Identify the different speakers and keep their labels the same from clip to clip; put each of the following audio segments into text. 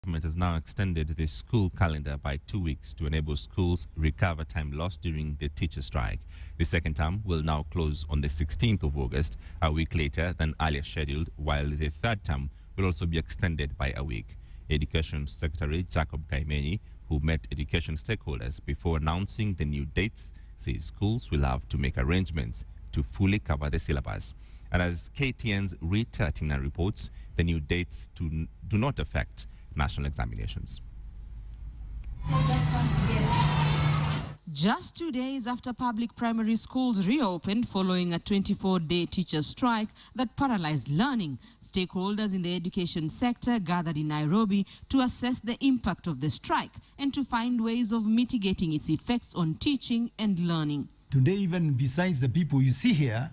Speaker 1: government has now extended the school calendar by 2 weeks to enable schools recover time lost during the teacher strike. The second term will now close on the 16th of August, a week later than earlier scheduled, while the third term will also be extended by a week. Education Secretary Jacob Kaimenyi, who met education stakeholders before announcing the new dates, says schools will have to make arrangements to fully cover the syllabus. And as KTN's Rita Tinina reports, the new dates do not affect national examinations.
Speaker 2: Just 2 days after public primary schools reopened following a 24-day teacher strike that paralyzed learning, stakeholders in the education sector gathered in Nairobi to assess the impact of the strike and to find ways of mitigating its effects on teaching and learning.
Speaker 3: Today, even besides the people you see here,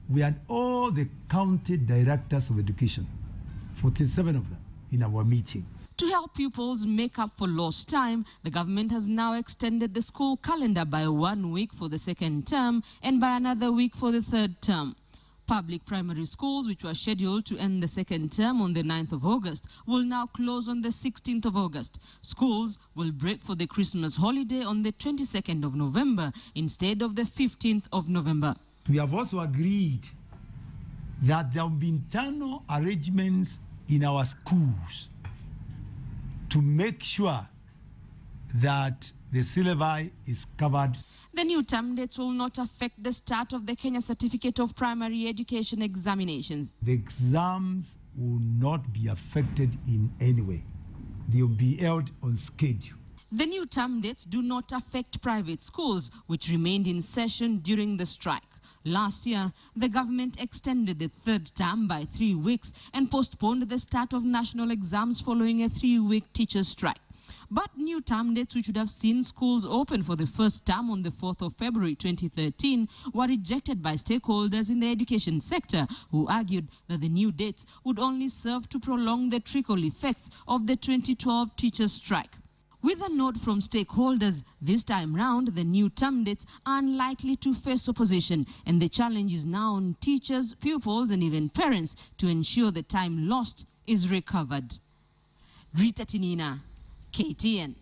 Speaker 3: we had all the county directors of education, 47 of them, in our meeting.
Speaker 2: To help pupils make up for lost time, the government has now extended the school calendar by 1 week for the second term and by another week for the third term. Public primary schools, which were scheduled to end the second term on the 9th of August, will now close on the 16th of August. Schools will break for the Christmas holiday on the 22nd of November instead of the 15th of November.
Speaker 3: We have also agreed that there will be internal arrangements in our schools to make sure that the syllabi is covered.
Speaker 2: The new term dates will not affect the start of the Kenya Certificate of Primary Education examinations.
Speaker 3: The exams will not be affected in any way. They will be held on schedule.
Speaker 2: The new term dates do not affect private schools, which remained in session during the strike. Last year, the government extended the third term by 3 weeks and postponed the start of national exams following a 3-week teacher strike. But new term dates, which would have seen schools open for the first term on the 4th of February 2013, were rejected by stakeholders in the education sector, who argued that the new dates would only serve to prolong the trickle effects of the 2012 teacher strike. With a nod from stakeholders, this time round, the new term dates are unlikely to face opposition, and the challenge is now on teachers, pupils, and even parents to ensure the time lost is recovered. Rita Tinina, KTN.